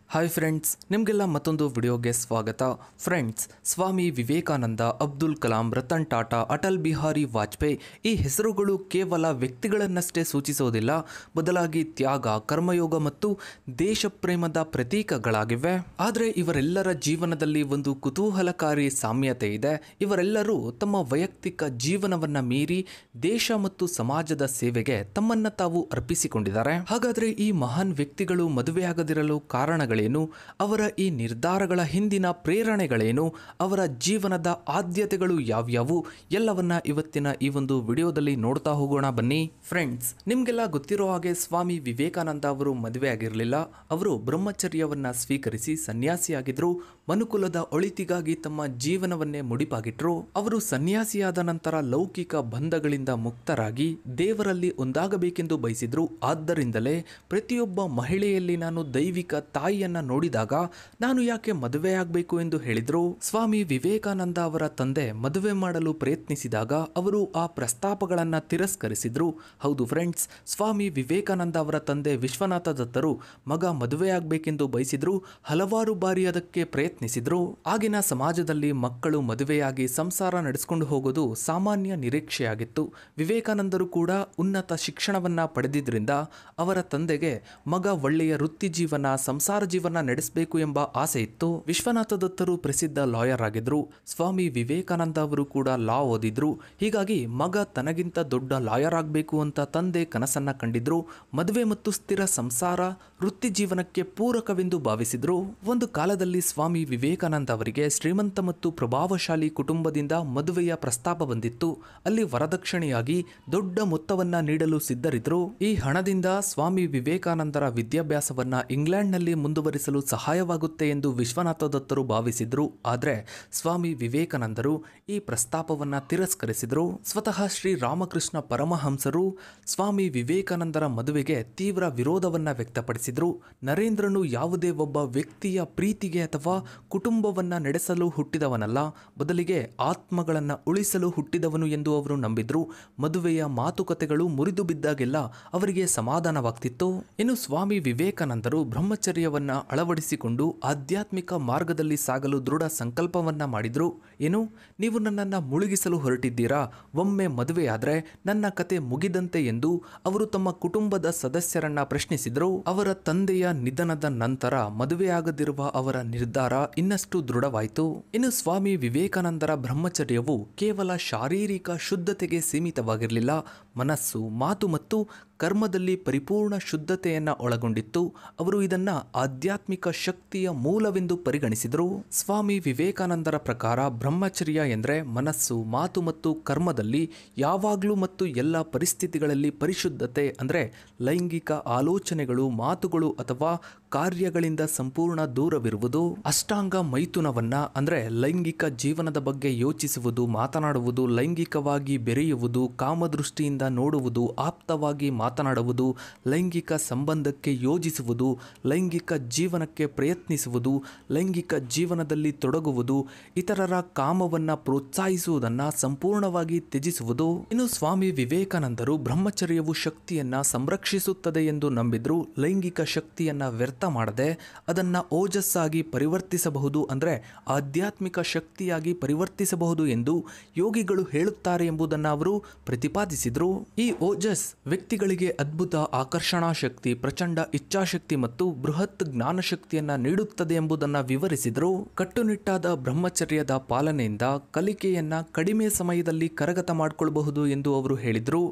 Hi friends, ನಿಮಗೆಲ್ಲ ಮತ್ತೊಂದು ವಿಡಿಯೋಗೆ ಸ್ವಾಗತ. ಫ್ರೆಂಡ್ಸ್, ಸ್ವಾಮಿ ವಿವೇಕಾನಂದ, ಅಬ್ದುಲ್ ಕಲಾಂ, ರತನ್ ಟಾಟಾ, ಅಟಲ್ ಬಿಹಾರಿ ವಾಜಪೇಯಿ ಈ ಹೆಸರುಗಳು ಕೇವಲ ವ್ಯಕ್ತಿಗಳನ್ನಷ್ಟೇ ಸೂಚಿಸೋದಿಲ್ಲ, ಬದಲಾಗಿ ತ್ಯಾಗ, ಕರ್ಮಯೋಗ ಮತ್ತು ದೇಶಪ್ರೇಮದ ಪ್ರತೀಕಗಳಾಗಿವೆ. ಆದರೆ ಇವರೆಲ್ಲರ ಜೀವನದಲ್ಲಿ ಒಂದು ಕುತೂಹಲಕಾರಿ ಸಾಮ್ಯತೆ ಇದೆ. ಇವರೆಲ್ಲರೂ ತಮ್ಮ ವೈಯಕ್ತಿಕ ಜೀವನವನ್ನ ಮೀರಿ ದೇಶ ಮತ್ತು ಸಮಾಜದ ಸೇವೆಗೆ ತಮ್ಮನ್ನ ತಾವು ಅರ್ಪಿಸಿಕೊಂಡಿದ್ದಾರೆ. ಹಾಗಾದ್ರೆ ಈ ಮಹಾನ್ ವ್ಯಕ್ತಿಗಳು ಮದುವೆಯಾಗದಿರಲು ಕಾರಣಗಳೇನು? ಅವರ ಈ ನಿರ್ಧಾರಗಳ ಹಿಂದಿನ ಪ್ರೇರಣೆಗಳೇನು? ಅವರ ಜೀವನದ ಆದ್ಯತೆಗಳು ಯಾವ್ಯಾವು? ಎಲ್ಲವನ್ನ ಇವತ್ತಿನ ಈ ಒಂದು ವಿಡಿಯೋದಲ್ಲಿ ನೋಡ್ತಾ ಹೋಗೋಣ ಬನ್ನಿ. ಫ್ರೆಂಡ್ಸ್, ನಿಮ್ಗೆಲ್ಲ ಗೊತ್ತಿರೋ ಹಾಗೆ ಸ್ವಾಮಿ ವಿವೇಕಾನಂದ ಅವರು ಮದುವೆ ಆಗಿರಲಿಲ್ಲ. ಅವರು ಬ್ರಹ್ಮಚರ್ಯವನ್ನ ಸ್ವೀಕರಿಸಿ ಸನ್ಯಾಸಿಯಾಗಿದ್ರು. ಮನುಕುಲದ ಒಳಿತಿಗಾಗಿ ತಮ್ಮ ಜೀವನವನ್ನೇ ಮುಡಿಪಾಗಿಟ್ರು. ಅವರು ಸನ್ಯಾಸಿಯಾದ ನಂತರ ಲೌಕಿಕ ಬಂಧಗಳಿಂದ ಮುಕ್ತರಾಗಿ ದೇವರಲ್ಲಿ ಒಂದಾಗಬೇಕೆಂದು ಬಯಸಿದ್ರು. ಆದ್ದರಿಂದಲೇ ಪ್ರತಿಯೊಬ್ಬ ಮಹಿಳೆಯಲ್ಲಿ ನಾನು ದೈವಿಕ ತಾಯಿಯನ್ನ ನೋಡಿದಾಗ ನಾನು ಯಾಕೆ ಮದುವೆಯಾಗಬೇಕು ಎಂದು ಹೇಳಿದ್ರು. ಸ್ವಾಮಿ ವಿವೇಕಾನಂದ ಅವರ ತಂದೆ ಮದುವೆ ಮಾಡಲು ಪ್ರಯತ್ನಿಸಿದಾಗ ಅವರು ಆ ಪ್ರಸ್ತಾಪಗಳನ್ನ ತಿರಸ್ಕರಿಸಿದ್ರು. ಹೌದು ಫ್ರೆಂಡ್ಸ್, ಸ್ವಾಮಿ ವಿವೇಕಾನಂದ ಅವರ ತಂದೆ ವಿಶ್ವನಾಥ ದತ್ತರು ಮಗ ಮದುವೆಯಾಗಬೇಕೆಂದು ಬಯಸಿದ್ರು. ಹಲವಾರು ಬಾರಿ ಅದಕ್ಕೆ ಪ್ರಯತ್ನಿಸಿದ್ರು. ಆಗಿನ ಸಮಾಜದಲ್ಲಿ ಮಕ್ಕಳು ಮದುವೆಯಾಗಿ ಸಂಸಾರ ನಡೆಸಿಕೊಂಡು ಹೋಗೋದು ಸಾಮಾನ್ಯ ನಿರೀಕ್ಷೆಯಾಗಿತ್ತು. ವಿವೇಕಾನಂದರು ಕೂಡ ಉನ್ನತ ಶಿಕ್ಷಣವನ್ನ ಪಡೆದಿದ್ರಿಂದ ಅವರ ತಂದೆಗೆ ಮಗ ಒಳ್ಳೆಯ ವೃತ್ತಿ ಜೀವನ, ಸಂಸಾರ ಜೀವನ ನಡೆಸಬೇಕು ಎಂಬ ಆಸೆ ಇತ್ತು. ವಿಶ್ವನಾಥ ದತ್ತರು ಪ್ರಸಿದ್ಧ ಲಾಯರ್ ಆಗಿದ್ರು. ಸ್ವಾಮಿ ವಿವೇಕಾನಂದ ಅವರು ಕೂಡ ಲಾ ಓದಿದ್ರು. ಹೀಗಾಗಿ ಮಗ ತನಗಿಂತ ದೊಡ್ಡ ಲಾಯರ್ ಆಗಬೇಕು ಅಂತ ತಂದೆ ಕನಸನ್ನ ಕಂಡಿದ್ರು. ಮದುವೆ ಮತ್ತು ಸ್ಥಿರ ಸಂಸಾರ ವೃತ್ತಿ ಜೀವನಕ್ಕೆ ಪೂರಕವೆಂದು ಭಾವಿಸಿದ್ರು. ಒಂದು ಕಾಲದಲ್ಲಿ ಸ್ವಾಮಿ ವಿವೇಕಾನಂದ ಅವರಿಗೆ ಶ್ರೀಮಂತ ಮತ್ತು ಪ್ರಭಾವಶಾಲಿ ಕುಟುಂಬದಿಂದ ಮದುವೆಯ ಪ್ರಸ್ತಾಪ ಬಂದಿತ್ತು. ಅಲ್ಲಿ ವರದಕ್ಷಿಣೆಯಾಗಿ ದೊಡ್ಡ ಮೊತ್ತವನ್ನ ನೀಡಲು ಸಿದ್ಧರಿದ್ರು. ಈ ಹಣದಿಂದ ಸ್ವಾಮಿ ವಿವೇಕಾನಂದರ ವಿದ್ಯಾಭ್ಯಾಸವನ್ನ ಇಂಗ್ಲೆಂಡ್ನಲ್ಲಿ ಮುಂದುವರಿಸಲು ಸಹಾಯವಾಗುತ್ತೆ ಎಂದು ವಿಶ್ವನಾಥ ದತ್ತರು ಭಾವಿಸಿದ್ರು. ಆದರೆ ಸ್ವಾಮಿ ವಿವೇಕಾನಂದರು ಈ ಪ್ರಸ್ತಾಪವನ್ನ ತಿರಸ್ಕರಿಸಿದ್ರು. ಸ್ವತಃ ಶ್ರೀ ರಾಮಕೃಷ್ಣ ಪರಮಹಂಸರು ಸ್ವಾಮಿ ವಿವೇಕಾನಂದರ ಮದುವೆಗೆ ತೀವ್ರ ವಿರೋಧವನ್ನ ವ್ಯಕ್ತಪಡಿಸಿದ್ರು. ನರೇಂದ್ರನು ಯಾವುದೇ ಒಬ್ಬ ವ್ಯಕ್ತಿಯ ಪ್ರೀತಿಗೆ ಅಥವಾ ಕುಟುಂಬವನ್ನ ನಡೆಸಲು ಹುಟ್ಟಿದವನಲ್ಲ, ಬದಲಿಗೆ ಆತ್ಮಗಳನ್ನ ಉಳಿಸಲು ಹುಟ್ಟಿದವನು ಎಂದು ಅವರು ನಂಬಿದ್ರು. ಮದುವೆಯ ಮಾತುಕತೆಗಳು ಮುರಿದು ಬಿದ್ದಾಗೆಲ್ಲ ಅವರಿಗೆ ಸಮಾಧಾನವಾಗ್ತಿತ್ತು. ಇನ್ನು ಸ್ವಾಮಿ ವಿವೇಕಾನಂದರು ಬ್ರಹ್ಮಚರ್ಯವನ್ನ ಅಳವಡಿಸಿಕೊಂಡು ಆಧ್ಯಾತ್ಮಿಕ ಮಾರ್ಗದಲ್ಲಿ ಸಾಗಲು ದೃಢ ಸಂಕಲ್ಪವನ್ನ ಮಾಡಿದ್ರು. ಏನು, ನೀವು ನನ್ನನ್ನು ಮುಳುಗಿಸಲು ಹೊರಟಿದ್ದೀರಾ? ಒಮ್ಮೆ ಮದುವೆಯಾದ್ರೆ ನನ್ನ ಕತೆ ಮುಗಿದಂತೆ ಎಂದು ಅವರು ತಮ್ಮ ಕುಟುಂಬದ ಸದಸ್ಯರನ್ನ ಪ್ರಶ್ನಿಸಿದ್ರು. ಅವರ ತಂದೆಯ ನಿಧನದ ನಂತರ ಮದುವೆಯಾಗದಿರುವ ಅವರ ನಿರ್ಧಾರ ಇನ್ನಷ್ಟು ದೃಢವಾಯಿತು. ಇನ್ನು ಸ್ವಾಮಿ ವಿವೇಕಾನಂದರ ಬ್ರಹ್ಮಚರ್ಯವು ಕೇವಲ ಶಾರೀರಿಕ ಶುದ್ಧತೆಗೆ ಸೀಮಿತವಾಗಿರಲಿಲ್ಲ. ಮನಸ್ಸು, ಮಾತು ಮತ್ತು ಕರ್ಮದಲ್ಲಿ ಪರಿಪೂರ್ಣ ಶುದ್ಧತೆಯನ್ನ ಒಳಗೊಂಡಿತ್ತು. ಅವರು ಇದನ್ನ ಆಧ್ಯಾತ್ಮಿಕ ಶಕ್ತಿಯ ಮೂಲವೆಂದು ಪರಿಗಣಿಸಿದರು. ಸ್ವಾಮಿ ವಿವೇಕಾನಂದರ ಪ್ರಕಾರ ಬ್ರಹ್ಮಚರ್ಯ ಎಂದರೆ ಮನಸ್ಸು, ಮಾತು ಮತ್ತು ಕರ್ಮದಲ್ಲಿ ಯಾವಾಗಲೂ ಮತ್ತು ಎಲ್ಲ ಪರಿಸ್ಥಿತಿಗಳಲ್ಲಿ ಪರಿಶುದ್ಧತೆ, ಅಂದರೆ ಲೈಂಗಿಕ ಆಲೋಚನೆಗಳು, ಮಾತುಗಳು ಅಥವಾ ಕಾರ್ಯಗಳಿಂದ ಸಂಪೂರ್ಣ ದೂರವಿರುವುದು. ಅಷ್ಟಾಂಗ ಮೈಥುನವನ್ನ ಅಂದರೆ ಲೈಂಗಿಕ ಜೀವನದ ಬಗ್ಗೆ ಯೋಚಿಸುವುದು, ಮಾತನಾಡುವುದು, ಲೈಂಗಿಕವಾಗಿ ಬೆರೆಯುವುದು, ಕಾಮದೃಷ್ಟಿಯಿಂದ ನೋಡುವುದು, ಆಪ್ತವಾಗಿ ಮಾತನಾಡುವುದು, ಲೈಂಗಿಕ ಸಂಬಂಧಕ್ಕೆ ಯೋಜಿಸುವುದು, ಲೈಂಗಿಕ ಜೀವನಕ್ಕೆ ಪ್ರಯತ್ನಿಸುವುದು, ಲೈಂಗಿಕ ಜೀವನದಲ್ಲಿ ತೊಡಗುವುದು, ಇತರರ ಕಾಮವನ್ನ ಪ್ರೋತ್ಸಾಹಿಸುವುದನ್ನ ಸಂಪೂರ್ಣವಾಗಿ ತ್ಯಜಿಸುವುದು. ಇನ್ನು ಸ್ವಾಮಿ ವಿವೇಕಾನಂದರು ಬ್ರಹ್ಮಚರ್ಯವು ಶಕ್ತಿಯನ್ನ ಸಂರಕ್ಷಿಸುತ್ತದೆ ಎಂದು ನಂಬಿದ್ರು. ಲೈಂಗಿಕ ಶಕ್ತಿಯನ್ನ ವ್ಯರ್ಥ ಮಾಡದೆ ಅದನ್ನ ಓಜಸ್ಸಾಗಿ ಪರಿವರ್ತಿಸಬಹುದು, ಅಂದ್ರೆ ಆಧ್ಯಾತ್ಮಿಕ ಶಕ್ತಿಯಾಗಿ ಪರಿವರ್ತಿಸಬಹುದು ಎಂದು ಯೋಗಿಗಳು ಹೇಳುತ್ತಾರೆ ಎಂಬುದನ್ನು ಅವರು ಪ್ರತಿಪಾದಿಸಿದ್ರು. ಈ ಓಜಸ್ ವ್ಯಕ್ತಿಗಳಿಗೆ ಅದ್ಭುತ ಆಕರ್ಷಣಾ ಶಕ್ತಿ, ಪ್ರಚಂಡ ಇಚ್ಛಾಶಕ್ತಿ ಮತ್ತು ಬೃಹತ್ ಜ್ಞಾನಶಕ್ತಿಯನ್ನ ನೀಡುತ್ತದೆ ಎಂಬುದನ್ನು ವಿವರಿಸಿದರು. ಕಟ್ಟುನಿಟ್ಟಾದ ಬ್ರಹ್ಮಚರ್ಯದ ಪಾಲನೆಯಿಂದ ಕಲಿಕೆಯನ್ನ ಕಡಿಮೆ ಸಮಯದಲ್ಲಿ ಕರಗತ ಮಾಡಿಕೊಳ್ಳಬಹುದು ಎಂದು ಅವರು ಹೇಳಿದರು.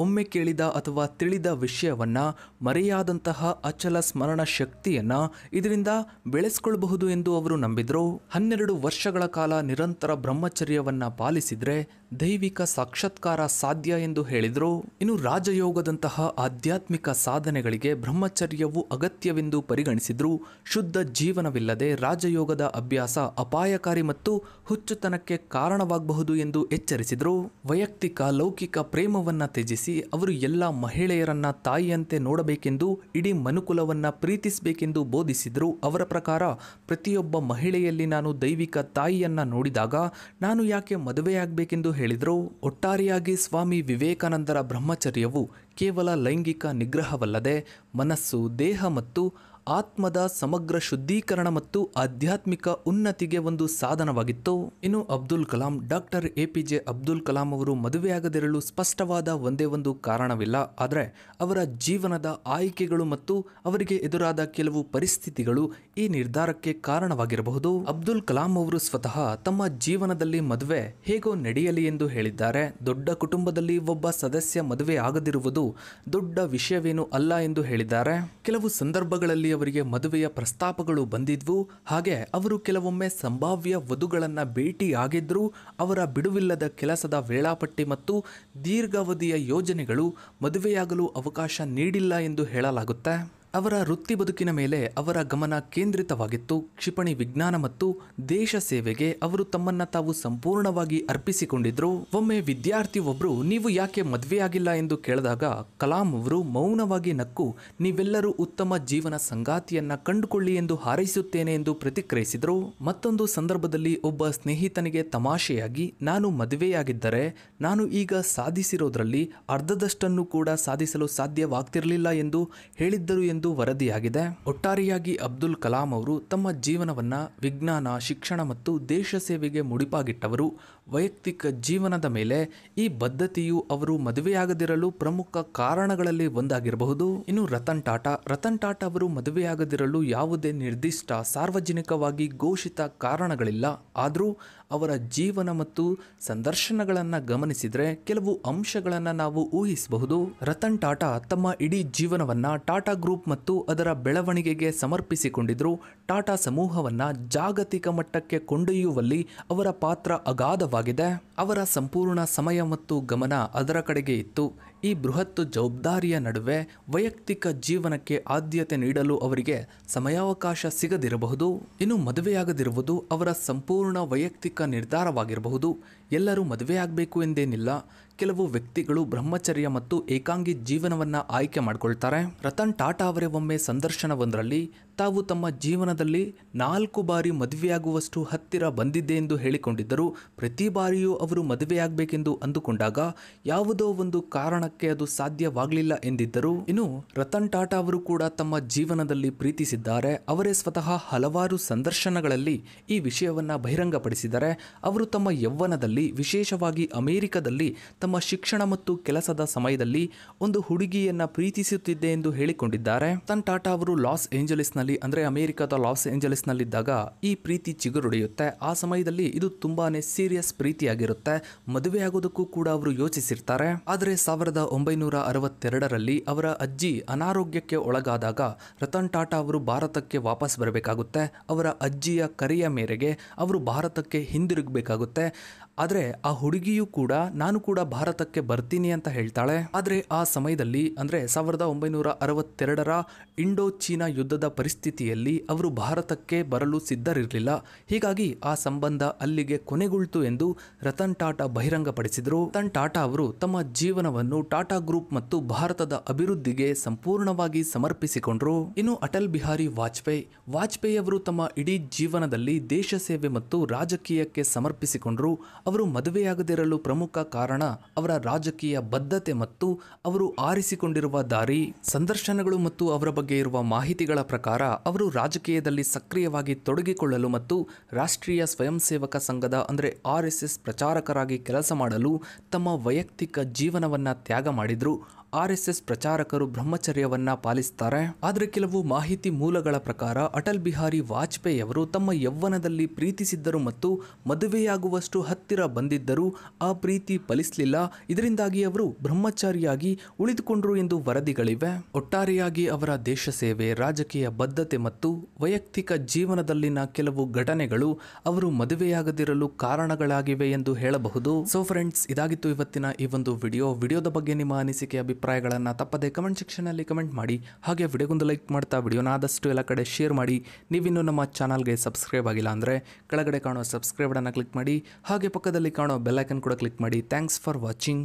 ಒಮ್ಮೆ ಕೇಳಿದ ಅಥವಾ ತಿಳಿದ ವಿಷಯವನ್ನ ಮರೆಯಾದಂತಹ ಅಚಲ ಸ್ಮರಣ ಶಕ್ತಿಯನ್ನ ಇದರಿಂದ ಬೆಳೆಸಿಕೊಳ್ಳಬಹುದು ಎಂದು ಅವರು ನಂಬಿದರು. 12 ವರ್ಷಗಳ ಕಾಲ ನಿರಂತರ ಬ್ರಹ್ಮಚರ್ಯವನ್ನ ಪಾಲಿಸಿದ್ರೆ ದೈವಿಕ ಸಾಕ್ಷಾತ್ಕಾರ ಸಾಧ್ಯ ಎಂದು ಹೇಳಿದರು. ಇನ್ನು ರಾಜಯೋಗದಂತಹ ಆಧ್ಯಾತ್ಮಿಕ ಸಾಧನೆಗಳಿಗೆ ಬ್ರಹ್ಮಚರ್ಯವು ಅಗತ್ಯವೆಂದು ಪರಿಗಣಿಸಿದ್ರು. ಶುದ್ಧ ಜೀವನವಿಲ್ಲದೆ ರಾಜಯೋಗದ ಅಭ್ಯಾಸ ಅಪಾಯಕಾರಿ ಮತ್ತು ಹುಚ್ಚುತನಕ್ಕೆ ಕಾರಣವಾಗಬಹುದು ಎಂದು ಎಚ್ಚರಿಸಿದರು. ವೈಯಕ್ತಿಕ ಲೌಕಿಕ ಪ್ರೇಮವನ್ನ ತ್ಯಜಿಸಿ ಅವರು ಎಲ್ಲ ಮಹಿಳೆಯರನ್ನ ತಾಯಿಯಂತೆ ನೋಡಬೇಕೆಂದು, ಇಡೀ ಮನುಕುಲವನ್ನ ಪ್ರೀತಿಸಬೇಕೆಂದು ಬೋಧಿಸಿದ್ರು. ಅವರ ಪ್ರಕಾರ ಪ್ರತಿಯೊಬ್ಬ ಮಹಿಳೆಯಲ್ಲಿ ನಾನು ದೈವಿಕ ತಾಯಿಯನ್ನ ನೋಡಿದಾಗ ನಾನು ಯಾಕೆ ಮದುವೆಯಾಗಬೇಕೆಂದು ಹೇಳಿದರು. ಒಟ್ಟಾರೆಯಾಗಿ ಸ್ವಾಮಿ ವಿವೇಕಾನಂದರ ಬ್ರಹ್ಮಚರ್ಯವು ಕೇವಲ ಲೈಂಗಿಕ ನಿಗ್ರಹವಲ್ಲದೆ ಮನಸ್ಸು, ದೇಹ ಮತ್ತು ಆತ್ಮದ ಸಮಗ್ರ ಶುದ್ಧೀಕರಣ ಮತ್ತು ಆಧ್ಯಾತ್ಮಿಕ ಉನ್ನತಿಗೆ ಒಂದು ಸಾಧನವಾಗಿತ್ತು. ಇನ್ನು ಅಬ್ದುಲ್ ಕಲಾಂ, ಡಾಕ್ಟರ್ APJ ಅಬ್ದುಲ್ ಕಲಾಂ ಅವರು ಮದುವೆಯಾಗದಿರಲು ಸ್ಪಷ್ಟವಾದ ಒಂದೇ ಒಂದು ಕಾರಣವಿಲ್ಲ. ಆದರೆ ಅವರ ಜೀವನದ ಆಯ್ಕೆಗಳು ಮತ್ತು ಅವರಿಗೆ ಎದುರಾದ ಕೆಲವು ಪರಿಸ್ಥಿತಿಗಳು ಈ ನಿರ್ಧಾರಕ್ಕೆ ಕಾರಣವಾಗಿರಬಹುದು. ಅಬ್ದುಲ್ ಕಲಾಂ ಅವರು ಸ್ವತಃ ತಮ್ಮ ಜೀವನದಲ್ಲಿ ಮದುವೆ ಹೇಗೋ ನಡೆಯಲಿ ಎಂದು ಹೇಳಿದ್ದಾರೆ. ದೊಡ್ಡ ಕುಟುಂಬದಲ್ಲಿ ಒಬ್ಬ ಸದಸ್ಯ ಮದುವೆ ಆಗದಿರುವುದು ದೊಡ್ಡ ವಿಷಯವೇನು ಅಲ್ಲ ಎಂದು ಹೇಳಿದ್ದಾರೆ. ಕೆಲವು ಸಂದರ್ಭಗಳಲ್ಲಿ ಅವರಿಗೆ ಮದುವೆಯ ಪ್ರಸ್ತಾಪಗಳು ಬಂದಿದ್ವು. ಹಾಗೆ ಅವರು ಕೆಲವೊಮ್ಮೆ ಸಂಭಾವ್ಯ ವಧುಗಳನ್ನ ಭೇಟಿಯಾಗಿದ್ರು. ಅವರ ಬಿಡುವಿಲ್ಲದ ಕೆಲಸದ ವೇಳಾಪಟ್ಟಿ ಮತ್ತು ದೀರ್ಘಾವಧಿಯ ಯೋಜನೆಗಳು ಮದುವೆಯಾಗಲು ಅವಕಾಶ ನೀಡಿಲ್ಲ ಎಂದು ಹೇಳಲಾಗುತ್ತೆ. ಅವರ ವೃತ್ತಿ ಬದುಕಿನ ಮೇಲೆ ಅವರ ಗಮನ ಕೇಂದ್ರಿತವಾಗಿತ್ತು. ಕ್ಷಿಪಣಿ ವಿಜ್ಞಾನ ಮತ್ತು ದೇಶ ಸೇವೆಗೆ ಅವರು ತಮ್ಮನ್ನ ತಾವು ಸಂಪೂರ್ಣವಾಗಿ ಅರ್ಪಿಸಿಕೊಂಡಿದ್ರು. ಒಮ್ಮೆ ವಿದ್ಯಾರ್ಥಿ ಒಬ್ರು ನೀವು ಯಾಕೆ ಮದುವೆಯಾಗಿಲ್ಲ ಎಂದು ಕೇಳಿದಾಗ ಕಲಾಂ ಅವರು ಮೌನವಾಗಿ ನಕ್ಕು ನೀವೆಲ್ಲರೂ ಉತ್ತಮ ಜೀವನ ಸಂಗಾತಿಯನ್ನ ಕಂಡುಕೊಳ್ಳಿ ಎಂದು ಹಾರೈಸುತ್ತೇನೆ ಎಂದು ಪ್ರತಿಕ್ರಿಯಿಸಿದ್ರು. ಮತ್ತೊಂದು ಸಂದರ್ಭದಲ್ಲಿ ಒಬ್ಬ ಸ್ನೇಹಿತನಿಗೆ ತಮಾಷೆಯಾಗಿ ನಾನು ಮದುವೆಯಾಗಿದ್ದರೆ ನಾನು ಈಗ ಸಾಧಿಸಿರೋದ್ರಲ್ಲಿ ಅರ್ಧದಷ್ಟನ್ನು ಕೂಡ ಸಾಧಿಸಲು ಸಾಧ್ಯವಾಗ್ತಿರಲಿಲ್ಲ ಎಂದು ಹೇಳಿದ್ದರು ಎಂದು ವರದಿಯಾಗಿದೆ. ಒಟ್ಟಾರೆಯಾಗಿ ಅಬ್ದುಲ್ ಕಲಾಂ ಅವರು ತಮ್ಮ ಜೀವನವನ್ನ ವಿಜ್ಞಾನ, ಶಿಕ್ಷಣ ಮತ್ತು ದೇಶ ಸೇವೆಗೆ ಮುಡಿಪಾಗಿಟ್ಟವರು. ವೈಯಕ್ತಿಕ ಜೀವನದ ಮೇಲೆ ಈ ಬದ್ಧತೆಯು ಅವರು ಮದುವೆಯಾಗದಿರಲು ಪ್ರಮುಖ ಕಾರಣಗಳಲ್ಲಿ ಒಂದಾಗಿರಬಹುದು. ಇನ್ನು ರತನ್ ಟಾಟಾ ಅವರು ಮದುವೆಯಾಗದಿರಲು ಯಾವುದೇ ನಿರ್ದಿಷ್ಟ ಸಾರ್ವಜನಿಕವಾಗಿ ಘೋಷಿತ ಕಾರಣಗಳಿಲ್ಲ. ಆದರೂ ಅವರ ಜೀವನ ಮತ್ತು ಸಂದರ್ಶನಗಳನ್ನು ಗಮನಿಸಿದರೆ ಕೆಲವು ಅಂಶಗಳನ್ನು ನಾವು ಊಹಿಸಬಹುದು. ರತನ್ ಟಾಟಾ ತಮ್ಮ ಇಡೀ ಜೀವನವನ್ನ ಟಾಟಾ ಗ್ರೂಪ್ ಮತ್ತು ಅದರ ಬೆಳವಣಿಗೆಗೆ ಸಮರ್ಪಿಸಿಕೊಂಡಿದ್ರು. ಟಾಟಾ ಸಮೂಹವನ್ನ ಜಾಗತಿಕ ಮಟ್ಟಕ್ಕೆ ಕೊಂಡೊಯ್ಯುವಲ್ಲಿ ಅವರ ಪಾತ್ರ ಅಗಾಧವಾಗಿದೆ. ಅವರ ಸಂಪೂರ್ಣ ಸಮಯ ಮತ್ತು ಗಮನ ಅದರ ಕಡೆಗೆ ಇತ್ತು. ಈ ಬೃಹತ್ ಜವಾಬ್ದಾರಿಯ ನಡುವೆ ವೈಯಕ್ತಿಕ ಜೀವನಕ್ಕೆ ಆದ್ಯತೆ ನೀಡಲು ಅವರಿಗೆ ಸಮಯಾವಕಾಶ ಸಿಗದಿರಬಹುದು. ಇನ್ನು ಮದುವೆಯಾಗದಿರುವುದು ಅವರ ಸಂಪೂರ್ಣ ವೈಯಕ್ತಿಕ ನಿರ್ಧಾರವಾಗಿರಬಹುದು. ಎಲ್ಲರೂ ಮದುವೆಯಾಗಬೇಕು ಎಂದೇನಿಲ್ಲ. ಕೆಲವು ವ್ಯಕ್ತಿಗಳು ಬ್ರಹ್ಮಚರ್ಯ ಮತ್ತು ಏಕಾಂಗಿ ಜೀವನವನ್ನ ಆಯ್ಕೆ ಮಾಡಿಕೊಳ್ತಾರೆ. ರತನ್ ಟಾಟಾ ಅವರೇ ಒಮ್ಮೆ ಸಂದರ್ಶನವೊಂದರಲ್ಲಿ ತಾವು ತಮ್ಮ ಜೀವನದಲ್ಲಿ 4 ಬಾರಿ ಮದುವೆಯಾಗುವಷ್ಟು ಹತ್ತಿರ ಬಂದಿದ್ದೆ ಎಂದು ಹೇಳಿಕೊಂಡಿದ್ದರು. ಪ್ರತಿ ಬಾರಿಯೂ ಅವರು ಮದುವೆಯಾಗಬೇಕೆಂದು ಅಂದುಕೊಂಡಾಗ ಯಾವುದೋ ಒಂದು ಕಾರಣಕ್ಕೆ ಅದು ಸಾಧ್ಯವಾಗಲಿಲ್ಲ ಎಂದಿದ್ದರು. ಇನ್ನು ರತನ್ ಟಾಟಾ ಅವರು ಕೂಡ ತಮ್ಮ ಜೀವನದಲ್ಲಿ ಪ್ರೀತಿಸಿದ್ದಾರೆ. ಅವರೇ ಸ್ವತಃ ಹಲವಾರು ಸಂದರ್ಶನಗಳಲ್ಲಿ ಈ ವಿಷಯವನ್ನ ಬಹಿರಂಗಪಡಿಸಿದ್ದಾರೆ. ಅವರು ತಮ್ಮ ಯೌವನದಲ್ಲಿ, ವಿಶೇಷವಾಗಿ ಅಮೆರಿಕದಲ್ಲಿ ತಮ್ಮ ಶಿಕ್ಷಣ ಮತ್ತು ಕೆಲಸದ ಸಮಯದಲ್ಲಿ ಒಂದು ಹುಡುಗಿಯನ್ನ ಪ್ರೀತಿಸುತ್ತಿದ್ದೆ ಎಂದು ಹೇಳಿಕೊಂಡಿದ್ದಾರೆ. ರತನ್ ಟಾಟಾ ಅವರು ಲಾಸ್ ಏಂಜಲೀಸ್ನಲ್ಲಿ ಅಂದ್ರೆ ಅಮೆರಿಕದ ಲಾಸ್ ಏಂಜಲೀಸ್ನಲ್ಲಿದ್ದಾಗ ಈ ಪ್ರೀತಿ ಚಿಗುರೊಡೆಯುತ್ತೆ. ಆ ಸಮಯದಲ್ಲಿ ಇದು ತುಂಬಾನೇ ಸೀರಿಯಸ್ ಪ್ರೀತಿಯಾಗಿರುತ್ತೆ. ಮದುವೆ ಆಗೋದಕ್ಕೂ ಕೂಡ ಅವರು ಯೋಚಿಸಿರ್ತಾರೆ. ಆದರೆ 1962ರಲ್ಲಿ ಅವರ ಅಜ್ಜಿ ಅನಾರೋಗ್ಯಕ್ಕೆ ಒಳಗಾದಾಗ ರತನ್ ಟಾಟಾ ಅವರು ಭಾರತಕ್ಕೆ ವಾಪಸ್ ಬರಬೇಕಾಗುತ್ತೆ. ಅವರ ಅಜ್ಜಿಯ ಕರೆಯ ಮೇರೆಗೆ ಅವರು ಭಾರತಕ್ಕೆ ಹಿಂದಿರುಗಬೇಕಾಗುತ್ತೆ. ಆದರೆ ಆ ಹುಡುಗಿಯೂ ಕೂಡ ನಾನು ಕೂಡ ಭಾರತಕ್ಕೆ ಬರ್ತೀನಿ ಅಂತ ಹೇಳ್ತಾಳೆ. ಆದರೆ ಆ ಸಮಯದಲ್ಲಿ ಅಂದ್ರೆ 1962ರ ಇಂಡೋ ಚೀನಾ ಯುದ್ಧದ ಪರಿಸ್ಥಿತಿಯಲ್ಲಿ ಅವರು ಭಾರತಕ್ಕೆ ಬರಲು ಸಿದ್ಧರಿರಲಿಲ್ಲ. ಹೀಗಾಗಿ ಆ ಸಂಬಂಧ ಅಲ್ಲಿಗೆ ಕೊನೆಗೊಳ್ತು ಎಂದು ರತನ್ ಟಾಟಾ ಬಹಿರಂಗಪಡಿಸಿದರು. ರತನ್ ಟಾಟಾ ಅವರು ತಮ್ಮ ಜೀವನವನ್ನು ಟಾಟಾ ಗ್ರೂಪ್ ಮತ್ತು ಭಾರತದ ಅಭಿವೃದ್ಧಿಗೆ ಸಂಪೂರ್ಣವಾಗಿ ಸಮರ್ಪಿಸಿಕೊಂಡ್ರು. ಇನ್ನು ಅಟಲ್ ಬಿಹಾರಿ ವಾಜಪೇಯಿ ಅವರು ತಮ್ಮ ಇಡೀ ಜೀವನದಲ್ಲಿ ದೇಶ ಸೇವೆ ಮತ್ತು ರಾಜಕೀಯಕ್ಕೆ ಸಮರ್ಪಿಸಿಕೊಂಡ್ರು. ಅವರು ಮದುವೆಯಾಗದಿರಲು ಪ್ರಮುಖ ಕಾರಣ ಅವರ ರಾಜಕೀಯ ಬದ್ಧತೆ ಮತ್ತು ಅವರು ಆರಿಸಿಕೊಂಡಿರುವ ದಾರಿ. ಸಂದರ್ಶನಗಳು ಮತ್ತು ಅವರ ಬಗ್ಗೆ ಇರುವ ಮಾಹಿತಿಗಳ ಪ್ರಕಾರ ಅವರು ರಾಜಕೀಯದಲ್ಲಿ ಸಕ್ರಿಯವಾಗಿ ತೊಡಗಿಕೊಳ್ಳಲು ಮತ್ತು ರಾಷ್ಟ್ರೀಯ ಸ್ವಯಂ ಸೇವಕ ಸಂಘದ ಅಂದ್ರೆ RSS ಪ್ರಚಾರಕರಾಗಿ ಕೆಲಸ ಮಾಡಲು ತಮ್ಮ ವೈಯಕ್ತಿಕ ಜೀವನವನ್ನ ತ್ಯಾಗ ಮಾಡಿದ್ರು. RSS ಪ್ರಚಾರಕರು ಬ್ರಹ್ಮಚರ್ಯವನ್ನ ಪಾಲಿಸುತ್ತಾರೆ. ಆದರೆ ಕೆಲವು ಮಾಹಿತಿ ಮೂಲಗಳ ಪ್ರಕಾರ ಅಟಲ್ ಬಿಹಾರಿ ವಾಜಪೇಯಿ ಅವರು ತಮ್ಮ ಯೌವನದಲ್ಲಿ ಪ್ರೀತಿಸಿದ್ದರು ಮತ್ತು ಮದುವೆಯಾಗುವಷ್ಟು ಹತ್ತಿರ ಬಂದಿದ್ದರೂ ಆ ಪ್ರೀತಿ ಫಲಿಸಲಿಲ್ಲ. ಇದರಿಂದಾಗಿ ಅವರು ಬ್ರಹ್ಮಚಾರಿಯಾಗಿ ಉಳಿದುಕೊಂಡರು ಎಂದು ವರದಿಗಳಿವೆ. ಒಟ್ಟಾರೆಯಾಗಿ ಅವರ ದೇಶ ಸೇವೆ, ರಾಜಕೀಯ ಬದ್ಧತೆ ಮತ್ತು ವೈಯಕ್ತಿಕ ಜೀವನದಲ್ಲಿನ ಕೆಲವು ಘಟನೆಗಳು ಅವರು ಮದುವೆಯಾಗದಿರಲು ಕಾರಣಗಳಾಗಿವೆ ಎಂದು ಹೇಳಬಹುದು. ಸೊ ಫ್ರೆಂಡ್ಸ್, ಇದಾಗಿತ್ತು ಇವತ್ತಿನ ಈ ಒಂದು ವಿಡಿಯೋದ ಬಗ್ಗೆ ನಿಮ್ಮ ಅನಿಸಿಕೆ ಅಭಿಪ್ರಾಯಗಳನ್ನು ತಪ್ಪದೆ ಕಮೆಂಟ್ ಸೆಕ್ಷನ್ ಅಲ್ಲಿ ಕಮೆಂಟ್ ಮಾಡಿ. ಹಾಗೆ ವಿಡಿಯೋಗೊಂದು ಲೈಕ್ ಮಾಡ್ತಾ ವಿಡಿಯೋನ ಆದಷ್ಟು ಎಲ್ಲ ಕಡೆ ಶೇರ್ ಮಾಡಿ. ನೀವಿನ್ನೂ ನಮ್ಮ ಚಾನಲ್ಗೆ ಸಬ್ಸ್ಕ್ರೈಬ್ ಆಗಿಲ್ಲ ಅಂದರೆ ಕೆಳಗಡೆ ಕಾಣೋ ಸಬ್ಸ್ಕ್ರೈಬ್ ಬಟನ್ನ ಕ್ಲಿಕ್ ಮಾಡಿ. ಹಾಗೆ ಪಕ್ಕದಲ್ಲಿ ಕಾಣೋ ಬೆಲ್ ಐಕನ್ ಕೂಡ ಕ್ಲಿಕ್ ಮಾಡಿ. Thanks for watching.